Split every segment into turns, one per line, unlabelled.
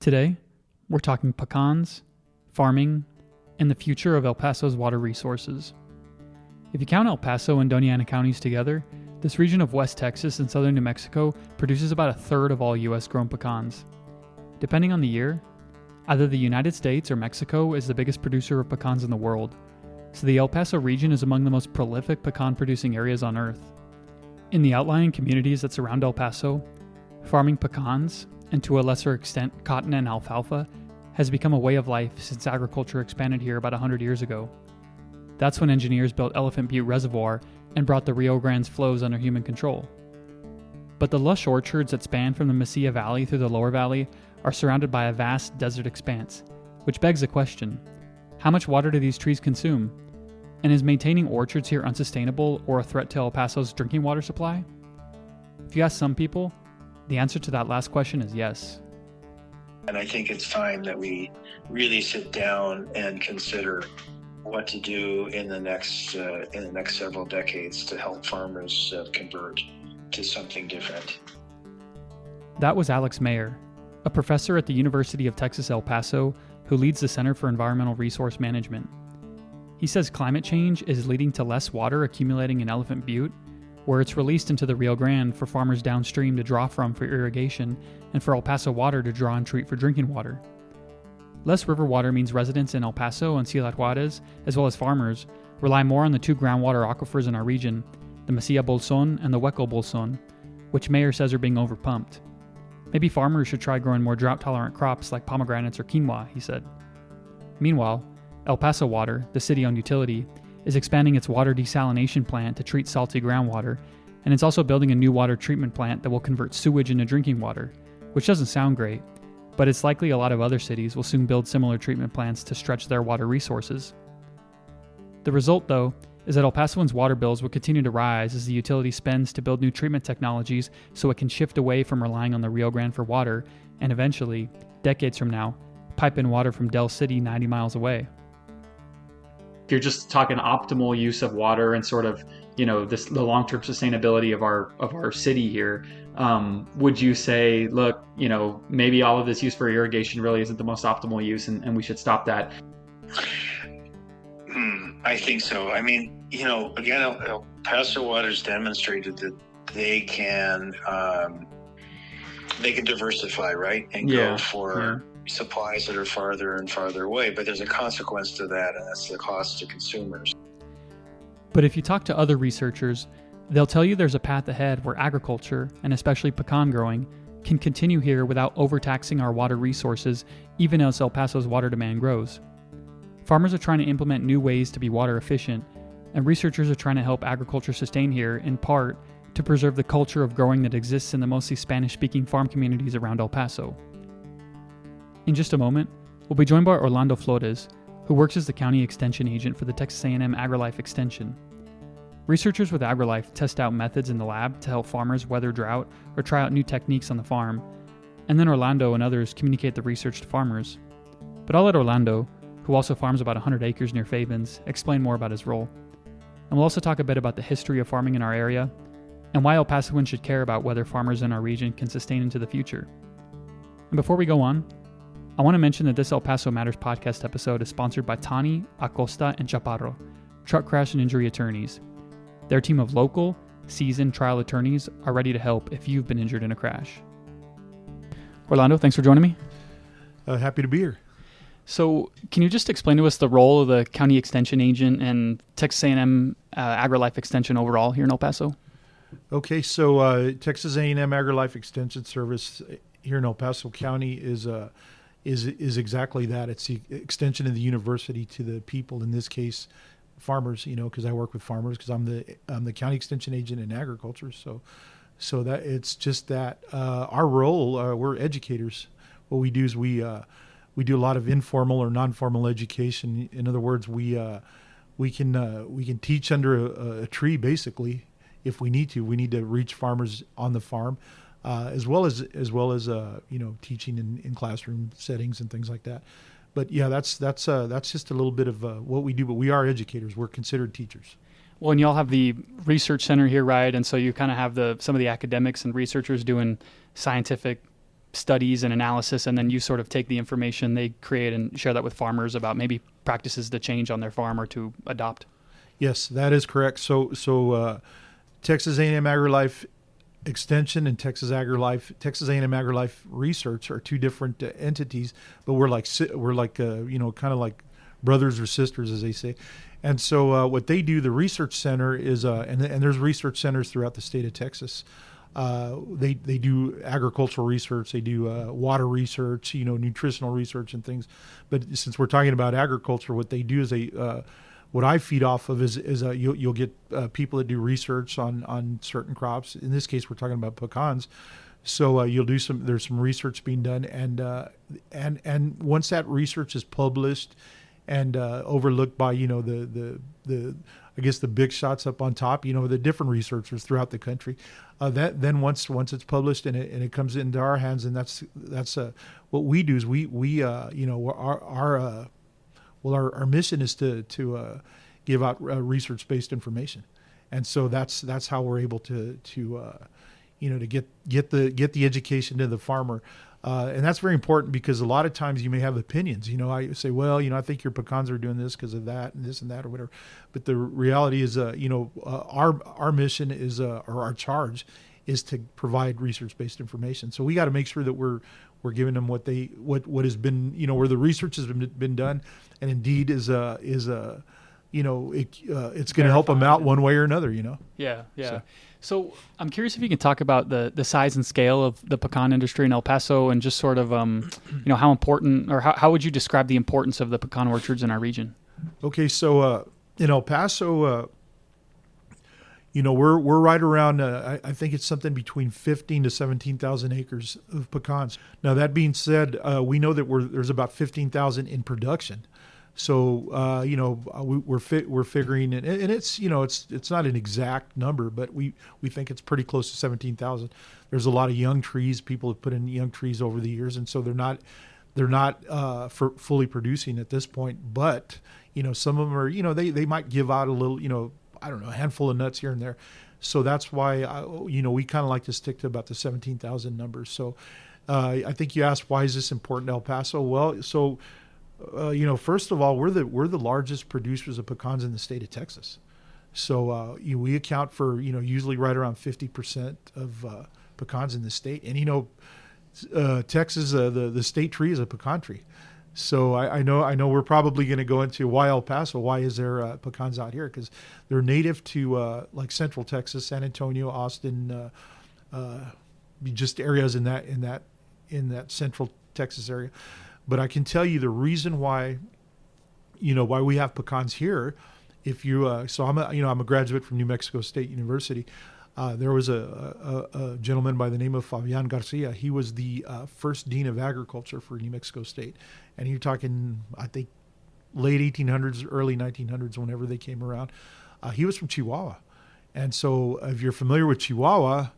Today, we're talking pecans, farming, and the future of El Paso's water resources. If you count El Paso and Doña Ana counties together, this region of West Texas and southern New Mexico produces about a third of all U.S. grown pecans. Depending on the year, either the United States or Mexico is the biggest producer of pecans in the world, so the El Paso region is among the most prolific pecan-producing areas on Earth. In the outlying communities that surround El Paso, farming pecans, and to a lesser extent cotton and alfalfa, has become a way of life since agriculture expanded here about 100 years ago. That's when engineers built Elephant Butte Reservoir and brought the Rio Grande's flows under human control. But the lush orchards that span from the Mesilla Valley through the lower valley are surrounded by a vast desert expanse, which begs the question, how much water do these trees consume? And is maintaining orchards here unsustainable or a threat to El Paso's drinking water supply? If you ask some people, the answer to that last question is yes.
And I think it's time that we really sit down and consider what to do in the next several decades to help farmers convert to something different.
That was Alex Mayer, a professor at the University of Texas El Paso who leads the Center for Environmental Resource Management. He says climate change is leading to less water accumulating in Elephant Butte, where it's released into the Rio Grande for farmers downstream to draw from for irrigation and for El Paso water to draw and treat for drinking water. Less river water means residents in El Paso and Ciudad Juarez, as well as farmers, rely more on the two groundwater aquifers in our region, the Mesilla Bolson and the Hueco Bolson, which Mayer says are being overpumped. Maybe farmers should try growing more drought-tolerant crops like pomegranates or quinoa, he said. Meanwhile, El Paso Water, the city-owned utility, is expanding its water desalination plant to treat salty groundwater, and it's also building a new water treatment plant that will convert sewage into drinking water, which doesn't sound great, but it's likely a lot of other cities will soon build similar treatment plants to stretch their water resources. The result, though, is that El Pasoans' water bills will continue to rise as the utility spends to build new treatment technologies so it can shift away from relying on the Rio Grande for water and eventually, decades from now, pipe in water from Del City 90 miles away. You're just talking optimal use of water and sort of, the long-term sustainability of our city here. Would you say, look, maybe all of this use for irrigation really isn't the most optimal use and we should stop that?
I think so. I mean, again, El Paso Water's demonstrated that they can diversify, right? And go for supplies that are farther and farther away. But there's a consequence to that, and that's the cost to consumers.
But if you talk to other researchers, they'll tell you there's a path ahead where agriculture, and especially pecan growing, can continue here without overtaxing our water resources, even as El Paso's water demand grows. Farmers are trying to implement new ways to be water efficient, and researchers are trying to help agriculture sustain here, in part, to preserve the culture of growing that exists in the mostly Spanish-speaking farm communities around El Paso. In just a moment, we'll be joined by Orlando Flores, who works as the county extension agent for the Texas A&amp AgriLife Extension. Researchers with AgriLife test out methods in the lab to help farmers weather drought or try out new techniques on the farm, and then Orlando and others communicate the research to farmers. But I'll let Orlando, who also farms about 100 acres near Fabens, explain more about his role. And we'll also talk a bit about the history of farming in our area, and why El Pasoans should care about whether farmers in our region can sustain into the future. And before we go on, I want to mention that this El Paso Matters podcast episode is sponsored by Tani, Acosta, and Chaparro, truck crash and injury attorneys. Their team of local, seasoned trial attorneys are ready to help if you've been injured in a crash. Orlando, thanks for joining me.
Happy to be here.
So can you just explain to us the role of the county extension agent and Texas A&M AgriLife Extension overall here in El Paso?
Okay, so Texas A&M AgriLife Extension Service here in El Paso County is exactly that. It's the extension of the university to the people, in this case, farmers, because I work with farmers because I'm the county extension agent in agriculture. So that it's just that our role, we're educators. What we do is we do a lot of informal or non-formal education. In other words, we can teach under a tree basically if we need to. We need to reach farmers on the farm. As well as teaching in classroom settings and things like that. But yeah, that's just a little bit of what we do. But we are educators. We're considered teachers.
Well, and y'all have the research center here, right? And so you kind of have some of the academics and researchers doing scientific studies and analysis, and then you sort of take the information they create and share that with farmers about maybe practices to change on their farm or to adopt.
Yes, that is correct. So Texas A&M AgriLife Extension and Texas A&M AgriLife Research are two different entities, but we're like kind of like brothers or sisters, as they say. And so what they do, the research center is, and there's research centers throughout the state of Texas. They do agricultural research, they do water research, nutritional research and things. But since we're talking about agriculture, what they do is what I feed off of is you'll get people that do research on certain crops. In this case, we're talking about pecans. So you'll do there's some research being done, and once that research is published and overlooked by the I guess the big shots up on top, the different researchers throughout the country, that then once it's published and it comes into our hands, and that's what we do is our mission is to give out research-based information, and so that's how we're able to get the education to the farmer. And that's very important because a lot of times you may have opinions. I say, well, I think your pecans are doing this because of that and this and that or whatever. But the reality is, our mission is, or our charge is to provide research-based information. So we got to make sure that we're giving them what has been, where the research has been done, and indeed is it's going to help them out one way or another.
Yeah. So I'm curious if you can talk about the size and scale of the pecan industry in El Paso, and just sort of, how important, or how would you describe the importance of the pecan orchards in our region?
Okay, so in El Paso, we're right around, I think it's something between 15 to 17,000 acres of pecans. Now, that being said, we know that there's about 15,000 in production. So, we're figuring, and it's, it's not an exact number, but we think it's pretty close to 17,000. There's a lot of young trees. People have put in young trees over the years, and so they're not fully producing at this point. But, some of them are, they might give out a little, I don't know, a handful of nuts here and there. So that's why, we kind of like to stick to about the 17,000 numbers. So, I think you asked, why is this important to El Paso? Well, so, first of all, we're the largest producers of pecans in the state of Texas. So we account for usually right around 50% of pecans in the state. And Texas, the state tree is a pecan tree. So I know we're probably going to go into why El Paso. Why is there pecans out here? Because they're native to like Central Texas, San Antonio, Austin, just areas in that Central Texas area. But I can tell you the reason why we have pecans here. If you, so I'm a graduate from New Mexico State University. There was a gentleman by the name of Fabian Garcia. He was the first dean of agriculture for New Mexico State, and you're talking, I think, late 1800s, early 1900s, whenever they came around. He was from Chihuahua, and so if you're familiar with Chihuahua,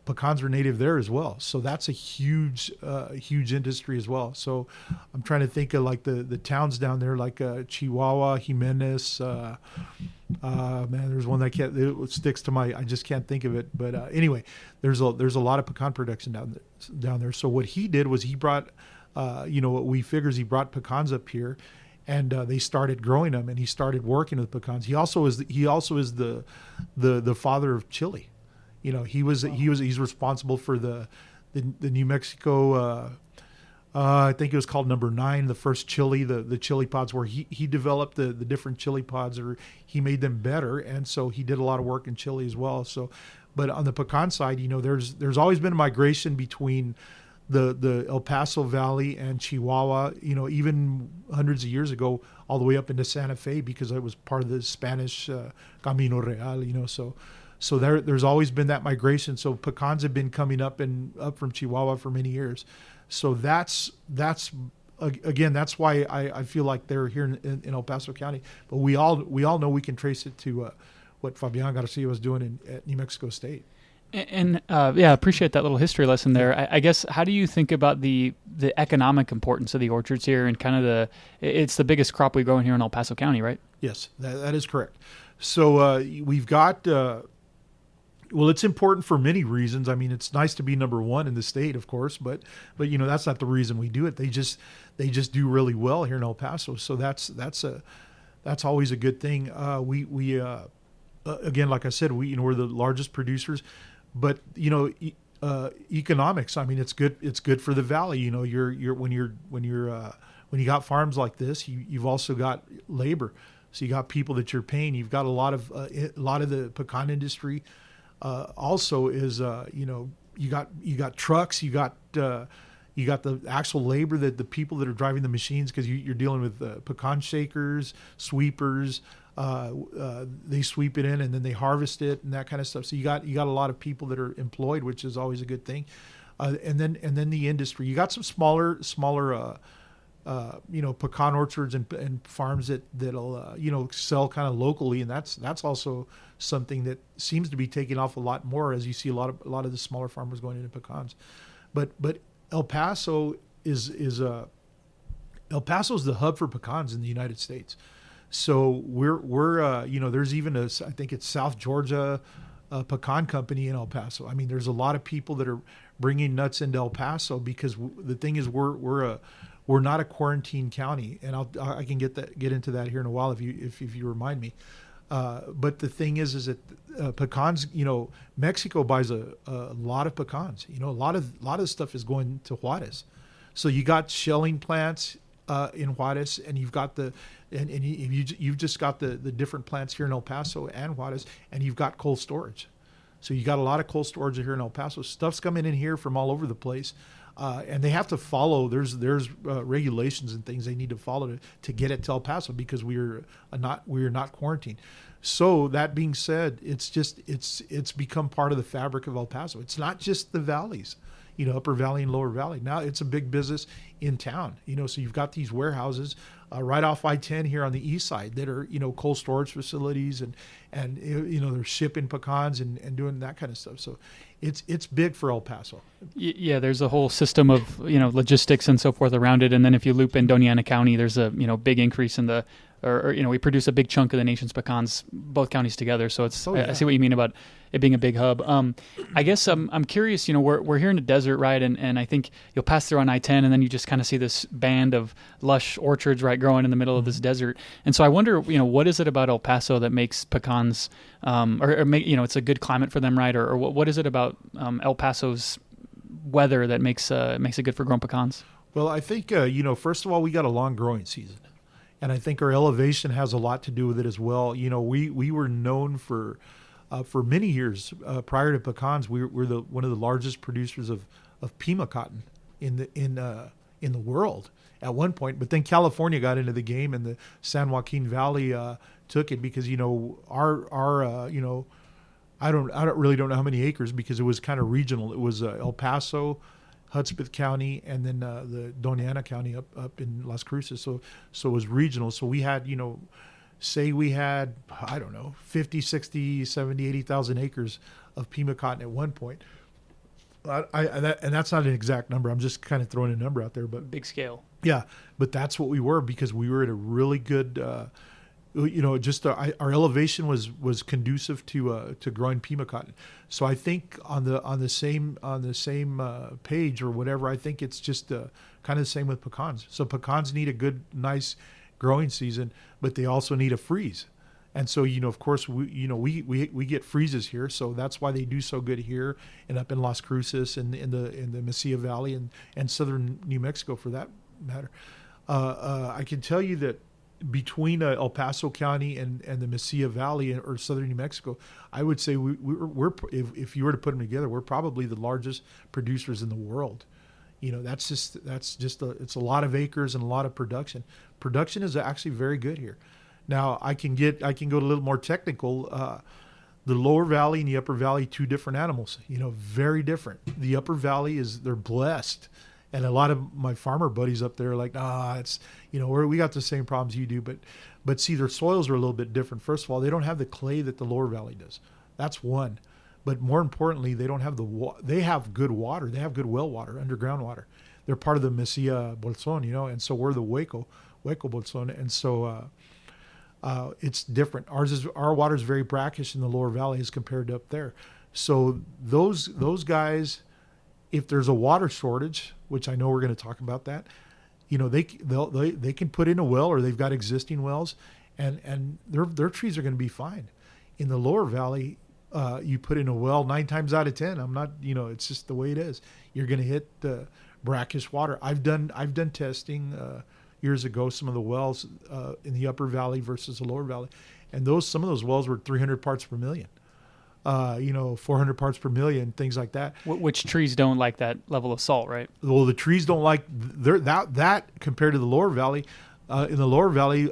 pecans are native there as well. So that's a huge industry as well. So I'm trying to think of like the towns down there, like Chihuahua, Jimenez. There's one that it sticks to I just can't think of it. But anyway, there's a lot of pecan production down there. So what he did was he brought, what we figure is he brought pecans up here, and they started growing them, and he started working with pecans. He also is the father of chili. He's responsible for the New Mexico, I think it was called number 9, the first chili, the chili pods, where he developed the different chili pods, or he made them better. And so he did a lot of work in chili as well. So, but on the pecan side, there's always been a migration between the El Paso Valley and Chihuahua, even hundreds of years ago, all the way up into Santa Fe, because it was part of the Spanish Camino Real, So there's always been that migration. So pecans have been coming up from Chihuahua for many years. So that's again, that's why I feel like they're here in El Paso County. But we all know we can trace it to what Fabian Garcia was doing at New Mexico State.
And appreciate that little history lesson there. I guess, how do you think about the economic importance of the orchards here, and kind of it's the biggest crop we grow in here in El Paso County, right?
Yes, that is correct. So we've got Well, it's important for many reasons. I mean, it's nice to be number one in the state, of course, but that's not the reason we do it. They just do really well here in El Paso, so that's always a good thing. We again, like I said, we're the largest producers, but economics. I mean, it's good. It's good for the valley. When you got farms like this, you've also got labor. So you got people that you're paying. You've got a lot of the pecan industry. Also, is you got trucks. You got the actual labor, that the people that are driving the machines, because you're dealing with pecan shakers, sweepers. They sweep it in and then they harvest it and that kind of stuff. So you got a lot of people that are employed, which is always a good thing. And then the industry. You got some smaller pecan orchards and farms that'll sell kind of locally, and that's also something that seems to be taking off a lot more, as you see a lot of the smaller farmers going into pecans. But El Paso is El Paso's the hub for pecans in the United States. So we're there's even I think it's South Georgia pecan company in El Paso. I mean, there's a lot of people that are bringing nuts into El Paso, because the thing is we're not a quarantine county, and I can get into that here in a while if you remind me. But the thing is that pecans, Mexico buys a lot of pecans. A lot of stuff is going to Juarez. So you got shelling plants in Juarez, and you've got you've just got the different plants here in El Paso and Juarez, and you've got cold storage. So you got a lot of cold storage here in El Paso. Stuff's coming in here from all over the place. And they have to follow. There's regulations and things they need to follow to get it to El Paso, because we are not quarantined. So that being said, it's become part of the fabric of El Paso. It's not just the valleys, Upper Valley and Lower Valley. Now it's a big business in town. So you've got these warehouses right off I-10 here on the east side that are cold storage facilities, and they're shipping pecans and doing that kind of stuff. So it's big for El Paso.
Yeah, there's a whole system of logistics and so forth around it, and then if you loop in Doña Ana County, there's a big increase in we produce a big chunk of the nation's pecans, both counties together. So it's I see what you mean about it being a big hub. I guess I'm curious. We're here in the desert, right? And I think you'll pass through on I-10, and then you just kind of see this band of lush orchards, right, growing in the middle of this desert. And so I wonder, what is it about El Paso that makes pecans, it's a good climate for them, right? Or what is it about El Paso's weather that makes it good for growing pecans?
Well, I think first of all, we got a long growing season. And I think our elevation has a lot to do with it as well. We were known for many years prior to pecans. We're one of the largest producers of Pima cotton in the world at one point. But then California got into the game, and the San Joaquin Valley took it, because our I don't know how many acres, because it was kind of regional. It was El Paso, Hudspeth County, and then the Doña Ana County up in Las Cruces. So it was regional. So we had, say we had, 50, 60, 70, 80,000 acres of Pima cotton at one point. And that's not an exact number. I'm just kind of throwing a number out there. But
big scale.
Yeah, but that's what we were, because we were at a really good our elevation was conducive to growing Pima cotton. So I think on the same page or whatever, I think it's just kind of the same with pecans. So pecans need a good, nice growing season, but they also need a freeze. And so of course we get freezes here, so that's why they do so good here and up in Las Cruces and in the Mesilla Valley and southern New Mexico for that matter. I can tell you that between El Paso County and the Mesilla Valley or southern New Mexico, I would say we're if you were to put them together, we're probably the largest producers in the world. That's just it's a lot of acres and a lot of production. Production is actually very good here. Now I can go a little more technical. The lower valley and the upper valley, two different animals. Very different. The upper valley they're blessed. And a lot of my farmer buddies up there are like, it's, we got the same problems you do. But see, their soils are a little bit different. First of all, they don't have the clay that the lower valley does. That's one. But more importantly, they don't have they have good water. They have good well water, underground water. They're part of the Mesilla Bolson, and so we're the Hueco Bolson. And so it's different. Our water is very brackish in the lower valley as compared to up there. So those guys, if there's a water shortage, which I know we're going to talk about that, they can put in a well, or they've got existing wells, and their trees are going to be fine. In the lower valley, you put in a well 9 times out of 10. I'm not, it's just the way it is. You're going to hit brackish water. I've done testing years ago, some of the wells in the upper valley versus the lower valley, and some of those wells were 300 parts per million. 400 parts per million, things like that.
Which trees don't like that level of salt, right?
Well, the trees don't like that compared to the lower valley. In the lower valley,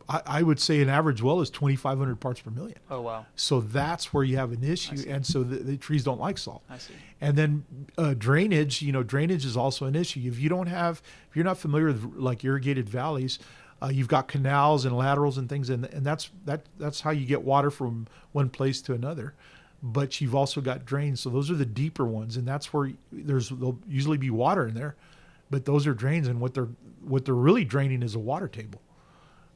I would say an average well is 2,500 parts per million.
Oh, wow.
So that's where you have an issue. And so the trees don't like salt.
I see.
And then drainage, drainage is also an issue. If you're not familiar with like irrigated valleys, you've got canals and laterals and things, and that's how you get water from one place to another. But you've also got drains, so those are the deeper ones, and that's where there'll usually be water in there. But those are drains, and what they're really draining is a water table.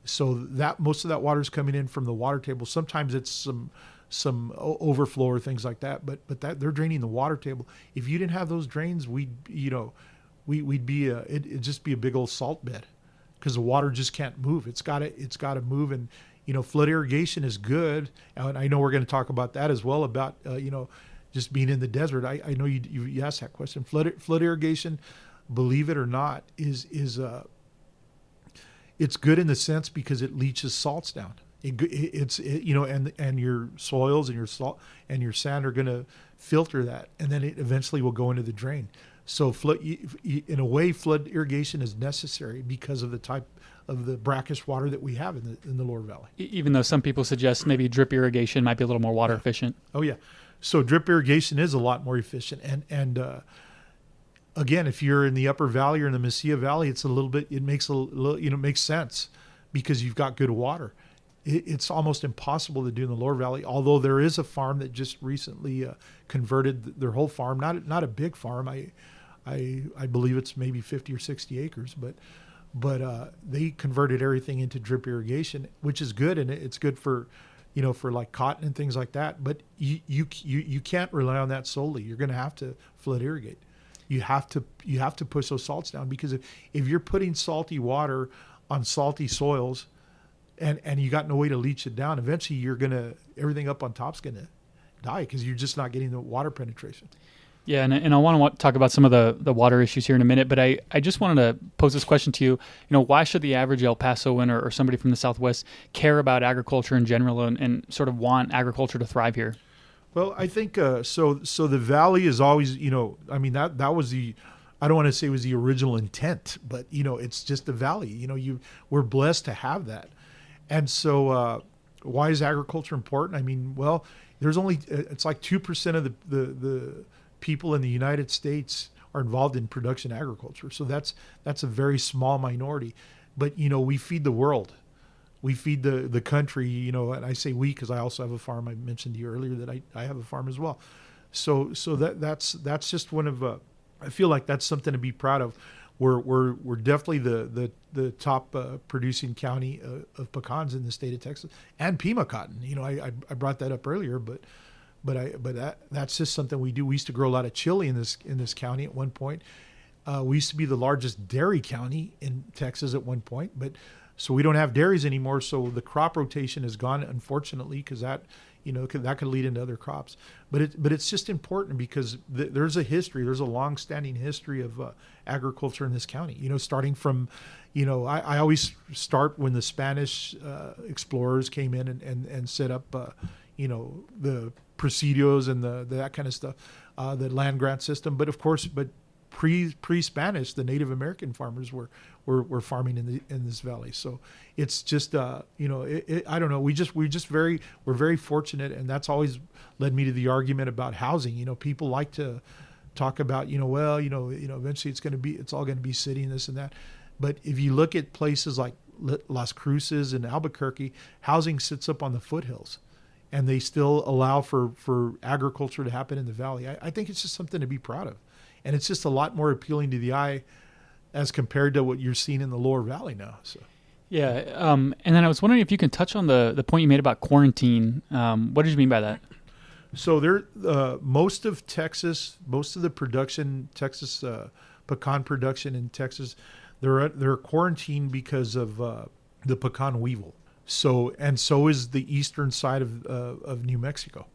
So that most of that water is coming in from the water table. Sometimes it's some overflow or things like that, but that they're draining the water table. If you didn't have those drains, we'd be it'd just be a big old salt bed, because the water just can't move. It's got to move, and flood irrigation is good. And I know we're going to talk about that as well, about just being in the desert. I know you asked that question. Flood irrigation, believe it or not, is it's good in the sense because it leaches salts down. And your soils and your salt and your sand are going to filter that, and then it eventually will go into the drain. So in a way, flood irrigation is necessary because of the type of the brackish water that we have in the lower valley.
Even though some people suggest maybe drip irrigation might be a little more water efficient.
Oh yeah, so drip irrigation is a lot more efficient, and again, if you're in the upper valley or in the Mesilla Valley, it makes sense because you've got good water. It's almost impossible to do in the lower valley, although there is a farm that just recently converted their whole farm, not a big farm. I believe it's maybe 50 or 60 acres, but they converted everything into drip irrigation, which is good, and it's good for like cotton and things like that. But you can't rely on that solely. You're going to have to flood irrigate. You have to push those salts down, because if you're putting salty water on salty soils and you got no way to leach it down, eventually everything up on top's gonna die, because you're just not getting the water penetration.
Yeah, and I want to talk about some of the water issues here in a minute, but I just wanted to pose this question to you. Why should the average El Pasoan or somebody from the Southwest care about agriculture in general and sort of want agriculture to thrive here?
Well, I think so the valley is always, that was I don't want to say it was the original intent, but it's just the valley. We're blessed to have that. And so why is agriculture important? Well, there's only it's like 2% of the people in the United States are involved in production agriculture. So that's a very small minority. But we feed the world. We feed the country, and I say we because I also have a farm. I mentioned to you earlier that I have a farm as well. So that's just one of I feel like that's something to be proud of. We're definitely the top producing county of pecans in the state of Texas, and Pima cotton. I brought that up earlier, but that's just something we do. We used to grow a lot of chili in this county at one point. We used to be the largest dairy county in Texas at one point, but so we don't have dairies anymore. So the crop rotation is gone, unfortunately, because that could lead into other crops. But it's just important because there's a long-standing history of agriculture in this county. Starting from, I always start when the Spanish explorers came in and set up, the presidios and that kind of stuff, the land grant system. But of course, pre-Spanish, the Native American farmers were farming in this valley. So it's just I don't know. We're very fortunate, and that's always led me to the argument about housing. People like to talk about eventually it's all going to be city and this and that. But if you look at places like Las Cruces and Albuquerque, housing sits up on the foothills, and they still allow for agriculture to happen in the valley. I think it's just something to be proud of. And it's just a lot more appealing to the eye as compared to what you're seeing in the lower valley now. So,
yeah. And then I was wondering if you can touch on the point you made about quarantine. What did you mean by that?
So there, most of the production, Texas pecan production in Texas, they're quarantined because of the pecan weevil. So is the eastern side of New Mexico.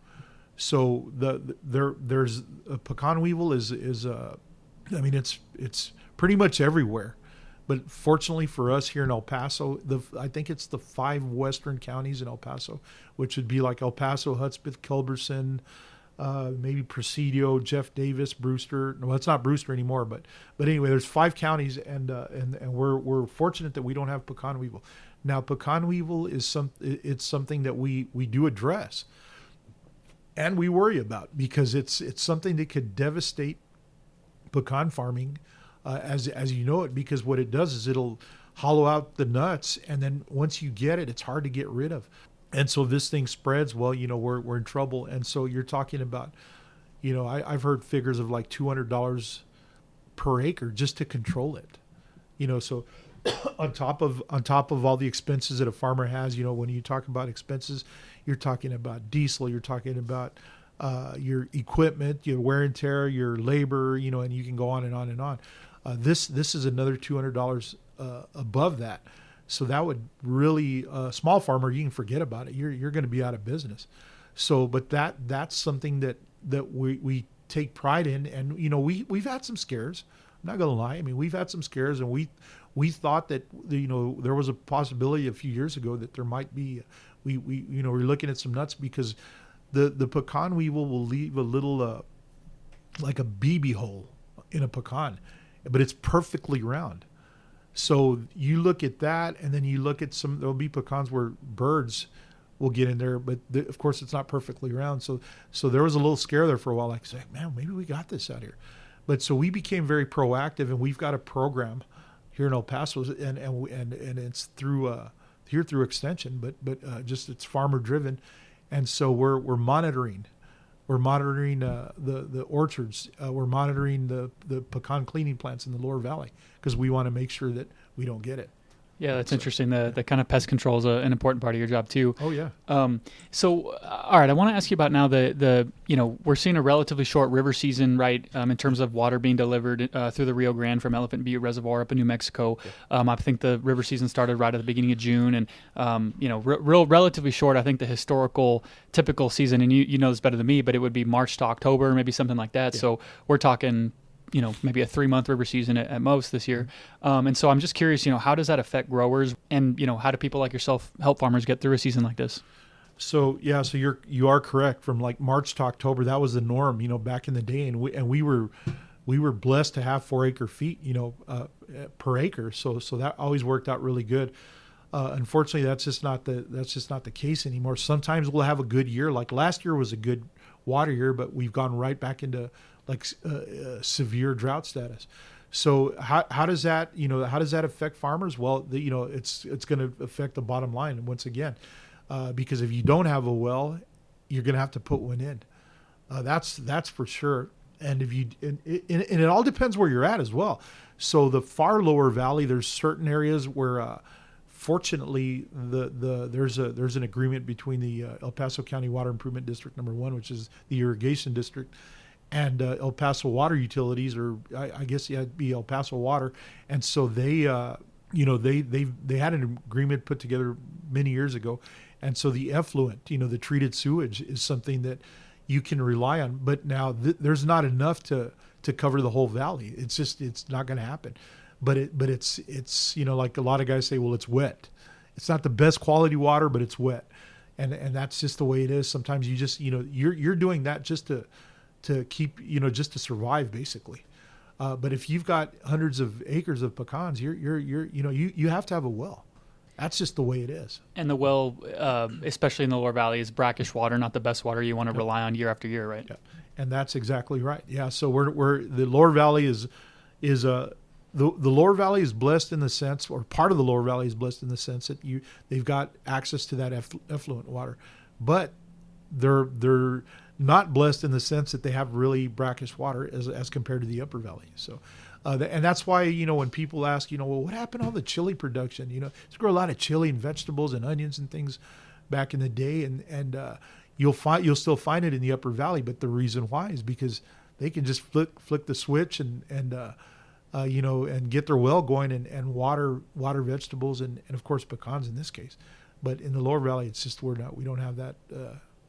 So there's a pecan weevil is I mean it's pretty much everywhere. But fortunately for us here in El Paso, I think it's the 5 western counties in El Paso, which would be like El Paso, Hudspeth, Culberson, maybe Presidio, Jeff Davis, Brewster. No, it's not Brewster anymore, but anyway, there's 5 counties, and we're fortunate that we don't have pecan weevil. Now, pecan weevil is something that we do address, and we worry about, because it's something that could devastate pecan farming. As you know it, because what it does is it'll hollow out the nuts, and then once you get it, it's hard to get rid of. And so this thing spreads, well, we're in trouble. And so you're talking about, I've heard figures of like $200 per acre just to control it. So on top of all the expenses that a farmer has, when you talk about expenses, you're talking about diesel, you're talking about your equipment, your wear and tear, your labor, and you can go on and on and on. This is another $200 above that, so that would really small farmer, you can forget about it. You're going to be out of business. So, but that's something that we take pride in, and we've had some scares. I'm not going to lie. I mean, we've had some scares, and we thought that there was a possibility a few years ago that there might be. We're looking at some nuts, because the pecan weevil will leave a little like a BB hole in a pecan, but it's perfectly round. So you look at that, and then you look at there'll be pecans where birds will get in there, but of course it's not perfectly round. So there was a little scare there for a while, like, say, man, maybe we got this out here. But so we became very proactive, and we've got a program here in El Paso, and it's through Extension, but just it's farmer driven. And so we're monitoring. We're monitoring the orchards. We're monitoring the pecan cleaning plants in the lower valley, because we want to make sure that we don't get it.
Yeah, that's interesting. The kind of pest control is an important part of your job too.
Oh yeah.
So, all right, I want to ask you about now the we're seeing a relatively short river season, right? In terms of water being delivered through the Rio Grande from Elephant Butte Reservoir up in New Mexico. Yeah. I think the river season started right at the beginning of June, and relatively short. I think the historical typical season, and you know this better than me, but it would be March to October, maybe something like that. Yeah. So we're talking, maybe a 3-month river season at most this year. And so I'm just curious, how does that affect growers, and, how do people like yourself help farmers get through a season like this?
So, yeah, so you are correct. From like March to October, that was the norm, back in the day. And we were blessed to have 4 acre feet, per acre. So that always worked out really good. Unfortunately, that's just not the case anymore. Sometimes we'll have a good year. Like last year was a good water year, but we've gone right back into like severe drought status. So how does that affect farmers? Well, it's going to affect the bottom line once again, because if you don't have a well, you're going to have to put one in. That's for sure. And it all depends where you're at as well. So the far lower valley, there's certain areas where fortunately there's an agreement between the El Paso County Water Improvement District number 1, which is the irrigation district, and El Paso Water Utilities, or I guess it'd be El Paso Water. And so they had an agreement put together many years ago. And so the effluent, the treated sewage is something that you can rely on. But now there's not enough to cover the whole valley. It's not going to happen. But it's like a lot of guys say, well, it's wet. It's not the best quality water, but it's wet. And that's just the way it is. Sometimes you just, you're doing that just to keep, just to survive, basically. But if you've got hundreds of acres of pecans, you have to have a well. That's just the way it is.
And the well, especially in the lower valley, is brackish water, not the best water you want to rely on year after year, right?
Yeah. And that's exactly right. Yeah. So we're the lower valley is the lower valley is blessed in the sense, or part of the lower valley is blessed in the sense that they've got access to that effluent water, but they're not blessed in the sense that they have really brackish water as compared to the upper valley. So, and that's why, when people ask, well, what happened to all the chili production? They grow a lot of chili and vegetables and onions and things back in the day. And you'll still find it in the upper valley. But the reason why is because they can just flick the switch and get their well going and water vegetables and of course pecans in this case. But in the lower valley, it's just we don't have that.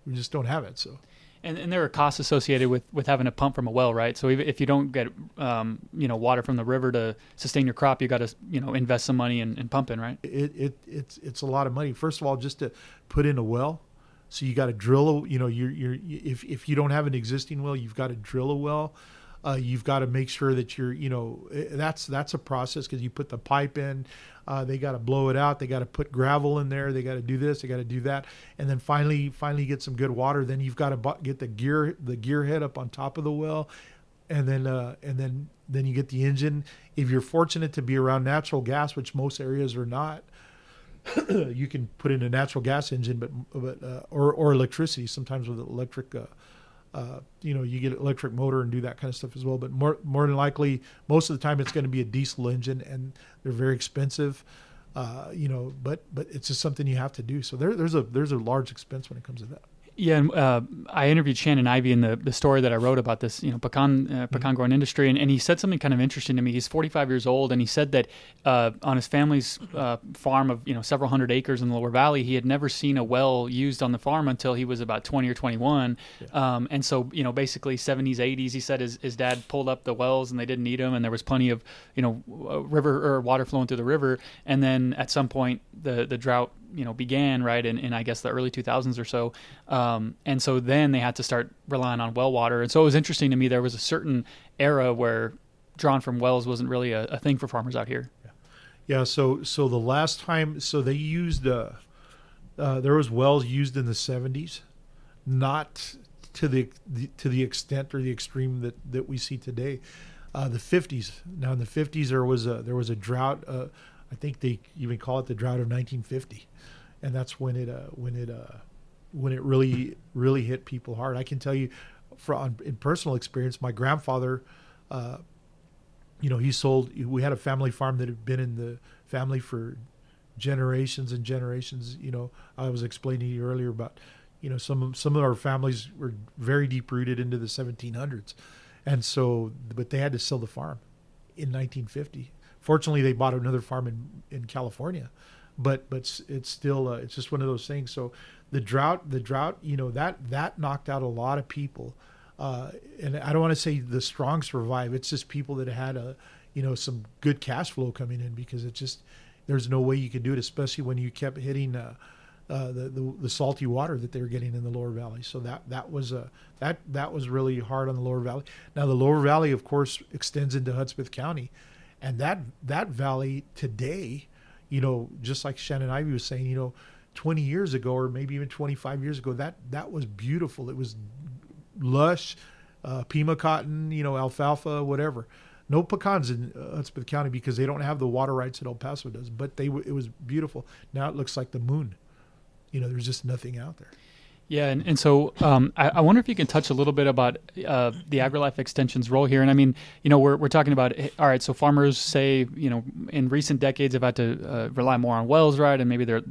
We just don't have it. So.
And there are costs associated with having a pump from a well, right? So if you don't get water from the river to sustain your crop, you got to invest some money in pumping, right?
It's a lot of money. First of all, just to put in a well, so you got to drill. If you don't have an existing well, you've got to drill a well. You've got to make sure that that's a process because you put the pipe in. They got to blow it out. They got to put gravel in there. They got to do this. They got to do that. And then finally get some good water. Then you've got to get the gear head up on top of the well. And then you get the engine. If you're fortunate to be around natural gas, which most areas are not, you can put in a natural gas engine, or electricity. Sometimes with electric, you get an electric motor and do that kind of stuff as well. But more than likely, most of the time, it's going to be a diesel engine, and they're very expensive. But it's just something you have to do. So there's a large expense when it comes to that.
Yeah, and I interviewed Shannon Ivey in the story that I wrote about this, pecan growing industry, and he said something kind of interesting to me. He's 45 years old, and he said that on his family's farm of several hundred acres in the Lower Valley, he had never seen a well used on the farm until he was about 20 or 21. Yeah. And so basically 70s, 80s, he said his dad pulled up the wells and they didn't need them, and there was plenty of river or water flowing through the river. And then at some point the drought began right in I guess the early 2000s or so, and so then they had to start relying on well water. And so it was interesting to me, there was a certain era where drawn from wells wasn't really a thing for farmers out here.
Yeah. So the last time, they used there was wells used in the 70s, not to the extent or the extreme that we see today. The 50s. Now in the 50s there was a drought. I think they even call it the drought of 1950, and that's when it really hit people hard. I can tell you, in personal experience, my grandfather, we had a family farm that had been in the family for generations and generations. I was explaining to you earlier about, some of our families were very deep rooted into the 1700s, and so, but they had to sell the farm in 1950. Fortunately, they bought another farm in California, but it's still it's just one of those things. So the drought, that knocked out a lot of people, and I don't want to say the strong survive. It's just people that had some good cash flow coming in, because there's no way you could do it, especially when you kept hitting the salty water that they were getting in the lower valley. So that was really hard on the lower valley. Now the lower valley, of course, extends into Hudspeth County. And that valley today, just like Shannon Ivey was saying, 20 years ago or maybe even 25 years ago, that was beautiful. It was lush, Pima cotton, alfalfa, whatever. No pecans in Hudspeth County because they don't have the water rights that El Paso does. But it was beautiful. Now it looks like the moon. There's just nothing out there.
Yeah, and so I wonder if you can touch a little bit about the AgriLife Extension's role here. And I mean, we're talking about, all right, so farmers say, in recent decades have had to rely more on wells, right, and maybe they're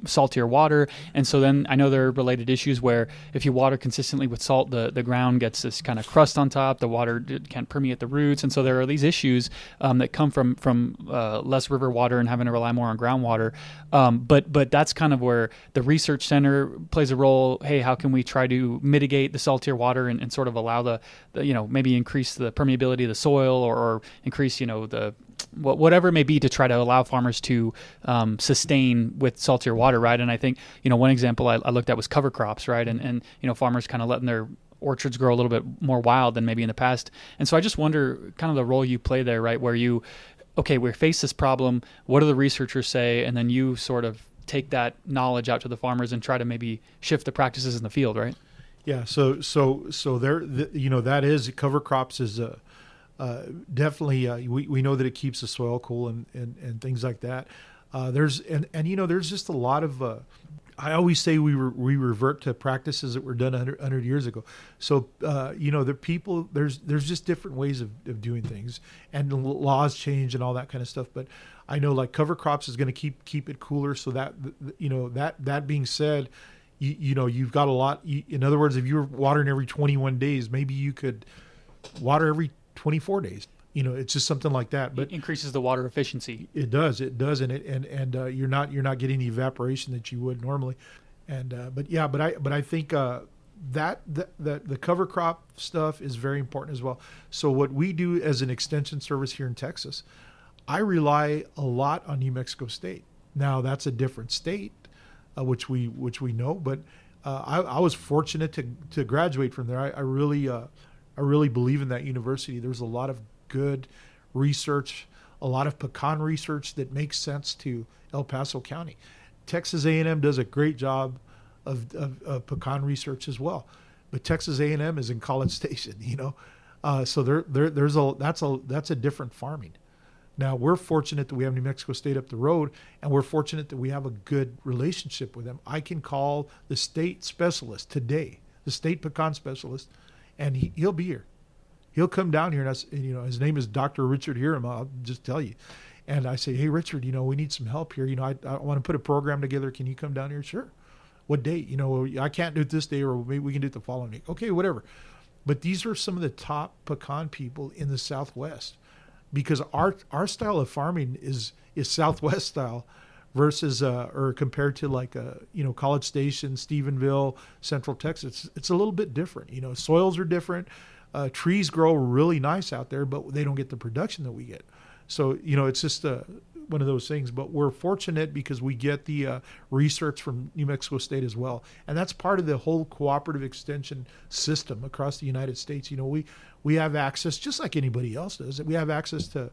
saltier water. And so then I know there are related issues where if you water consistently with salt, the ground gets this kind of crust on top, the water can't permeate the roots. And so there are these issues that come from less river water and having to rely more on groundwater. But that's kind of where the research center plays a role. Hey, how can we try to mitigate the saltier water and sort of allow the maybe increase the permeability of the soil or increase, the whatever it may be to try to allow farmers to sustain with saltier water, right? And I think, one example I looked at was cover crops, right? And farmers kind of letting their orchards grow a little bit more wild than maybe in the past. And so I just wonder kind of the role you play there, right? Where we face this problem, what do the researchers say? And then you sort of take that knowledge out to the farmers and try to maybe shift the practices in the field, right?
Yeah. So there, that is cover crops is definitely we know that it keeps the soil cool and things like that. There's just a lot of I always say we revert to practices that were done 100 years ago. So the people there's just different ways of doing things, and the laws change and all that kind of stuff. But I know like cover crops is going to keep it cooler. So that being said, you've got a lot. In other words, if you're watering every 21 days, maybe you could water every 24 days. It's just something like that. But
it increases the water efficiency.
It does, and you're not getting the evaporation that you would normally. But I think that the cover crop stuff is very important as well. So what we do as an extension service here in Texas, I rely a lot on New Mexico State. Now that's a different state, which we know, but I was fortunate to graduate from there. I really believe in that university. There's a lot of good research, a lot of pecan research that makes sense to El Paso County. Texas A&M does a great job of pecan research as well, but Texas A&M is in College Station, so that's a different farming. Now we're fortunate that we have New Mexico State up the road, and we're fortunate that we have a good relationship with them. I can call the state specialist today, the state pecan specialist, and he'll be here. He'll come down here, and his name is Dr. Richard Hiram. I'll just tell you. And I say, hey, Richard, we need some help here. I want to put a program together. Can you come down here? Sure. What date? I can't do it this day, or maybe we can do it the following week. Okay, whatever. But these are some of the top pecan people in the Southwest, because our style of farming is Southwest style versus or compared to like College Station, Stephenville, Central Texas. It's a little bit different. Soils are different. Trees grow really nice out there, but they don't get the production that we get. So, it's just one of those things. But we're fortunate because we get the research from New Mexico State as well. And that's part of the whole cooperative extension system across the United States. We have access, just like anybody else does. We have access to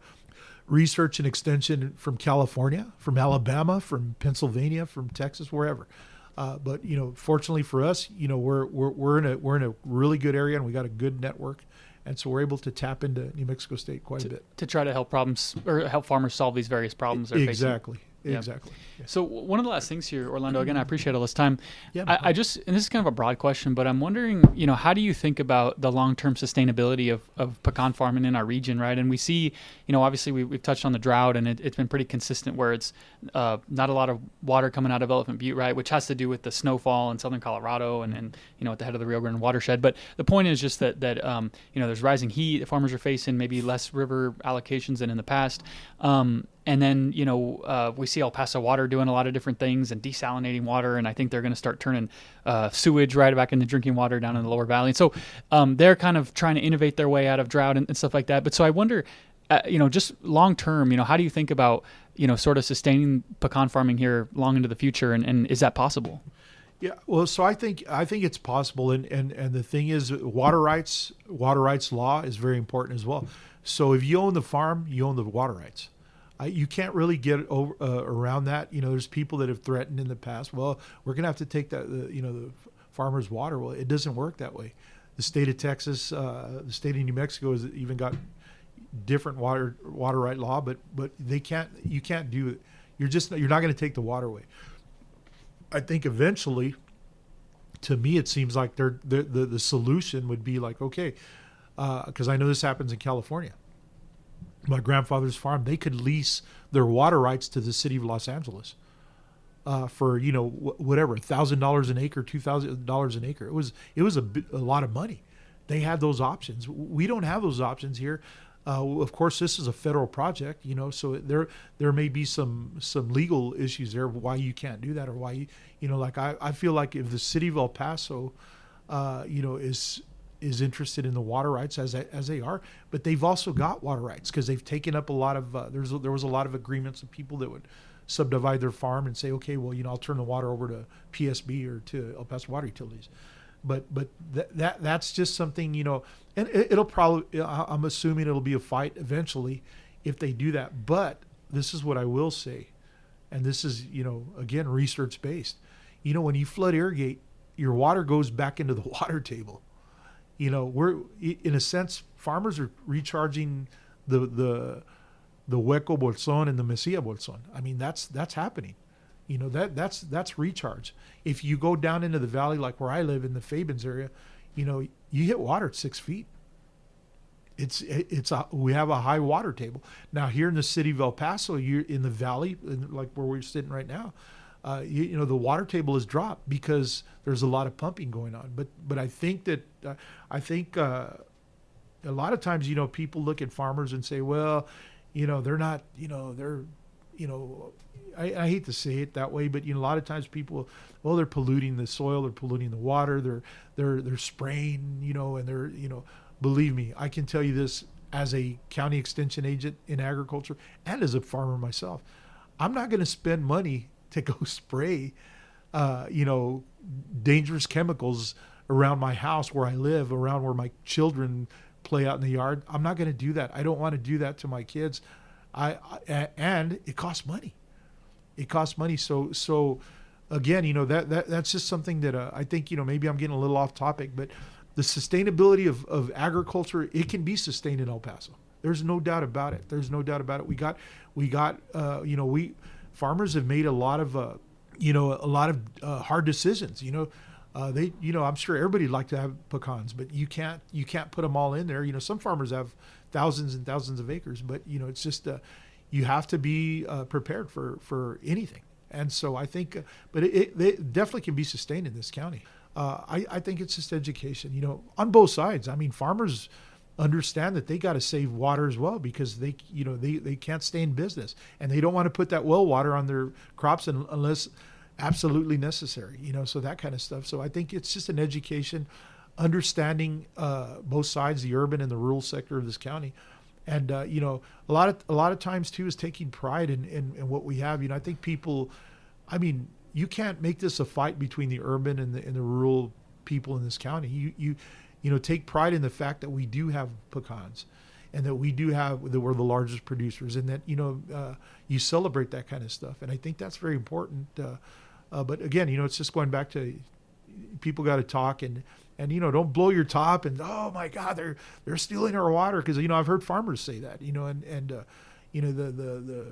research and extension from California, from Alabama, from Pennsylvania, from Texas, wherever. But fortunately for us, we're in a really good area, and we got a good network, and so we're able to tap into New Mexico State quite a bit
to try to help farmers solve these various problems they're
facing.
Yeah.
Exactly. Yeah.
So one of the last things here, Orlando, again, I appreciate all this time.
Yeah,
I just, and this is kind of a broad question, but I'm wondering, how do you think about the long-term sustainability of pecan farming in our region, right? And we see, obviously we've touched on the drought, and it's been pretty consistent where it's not a lot of water coming out of Elephant Butte, right? Which has to do with the snowfall in southern Colorado and at the head of the Rio Grande watershed. But the point is just that there's rising heat, the farmers are facing maybe less river allocations than in the past. And then, we see El Paso Water doing a lot of different things and desalinating water. And I think they're going to start turning sewage right back into drinking water down in the lower valley. And so they're kind of trying to innovate their way out of drought and stuff like that. But so I wonder, just long term, how do you think about, sort of sustaining pecan farming here long into the future? And is that possible?
Yeah, well, so I think it's possible. And the thing is, water rights law is very important as well. So if you own the farm, you own the water rights. You can't really get around that. There's people that have threatened in the past, well, we're going to have to take the farmer's water. Well, it doesn't work that way. The state of Texas, the state of New Mexico has even got different water right law, but you can't do it. You're not going to take the water away. I think eventually, to me, it seems like the solution would be like, okay, because I know this happens in California. My grandfather's farm, they could lease their water rights to the city of Los Angeles for whatever, $1,000 an acre, $2,000 an acre. It was a lot of money. They had those options. We don't have those options here. Of course, this is a federal project, so there may be some legal issues there why you can't do that, or why I feel like if the city of El Paso, is interested in the water rights as they are, but they've also got water rights because they've taken up a lot of there was a lot of agreements of people that would subdivide their farm and say, okay, well, I'll turn the water over to PSB or to El Paso Water Utilities, but that's just something, and it'll probably, I'm assuming it'll be a fight eventually if they do that. But this is what I will say, and this is again research based. When you flood irrigate, your water goes back into the water table. We're, in a sense, farmers are recharging the Hueco Bolson and the Mesilla Bolson. I mean, that's happening. That's recharge. If you go down into the valley, like where I live in the Fabens area, you hit water at 6 feet. We have a high water table. Now here in the city of El Paso, you're in the valley, like where we're sitting right now, The water table has dropped because there's a lot of pumping going on. But I think that a lot of times, people look at farmers and say, well, they're not, I hate to say it that way, but a lot of times people, well, they're polluting the soil, they're polluting the water, they're spraying, and they're, believe me, I can tell you this as a county extension agent in agriculture and as a farmer myself. I'm not going to spend money to go spray, dangerous chemicals around my house where I live, around where my children play out in the yard. I'm not going to do that. I don't want to do that to my kids. And it costs money. It costs money. So again, that's just something that I think, maybe I'm getting a little off topic, but the sustainability of agriculture, it can be sustained in El Paso. There's no doubt about it. There's no doubt about it. Farmers have made a lot of hard decisions. I'm sure everybody'd like to have pecans, but you can't put them all in there. Some farmers have thousands and thousands of acres, but it's just you have to be prepared for anything. And so I think, but it definitely can be sustained in this county. I think it's just education, on both sides. I mean, farmers understand that they got to save water as well, because they can't stay in business, and they don't want to put that well water on their crops unless absolutely necessary, so that kind of stuff. So I think it's just an education, understanding both sides, the urban and the rural sector of this county. And a lot of times too is taking pride in what we have. I think people, you can't make this a fight between the urban and the rural people in this county. You take pride in the fact that we do have pecans, and that we're the largest producers, and that you celebrate that kind of stuff. And I think that's very important. But again, it's just going back to people got to talk and don't blow your top and, oh my God, they're stealing our water, because I've heard farmers say that, the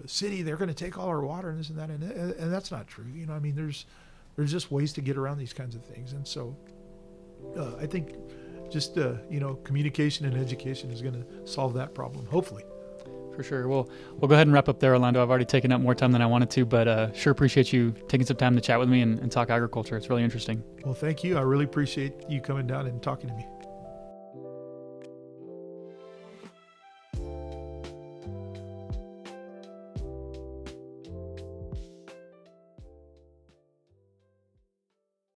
city, they're going to take all our water and this and that, and that's not true. There's just ways to get around these kinds of things. And so I think just communication and education is going to solve that problem, hopefully.
For sure. Well, we'll go ahead and wrap up there, Orlando. I've already taken up more time than I wanted to, but sure appreciate you taking some time to chat with me and talk agriculture. It's really interesting.
Well, thank you. I really appreciate you coming down and talking to me.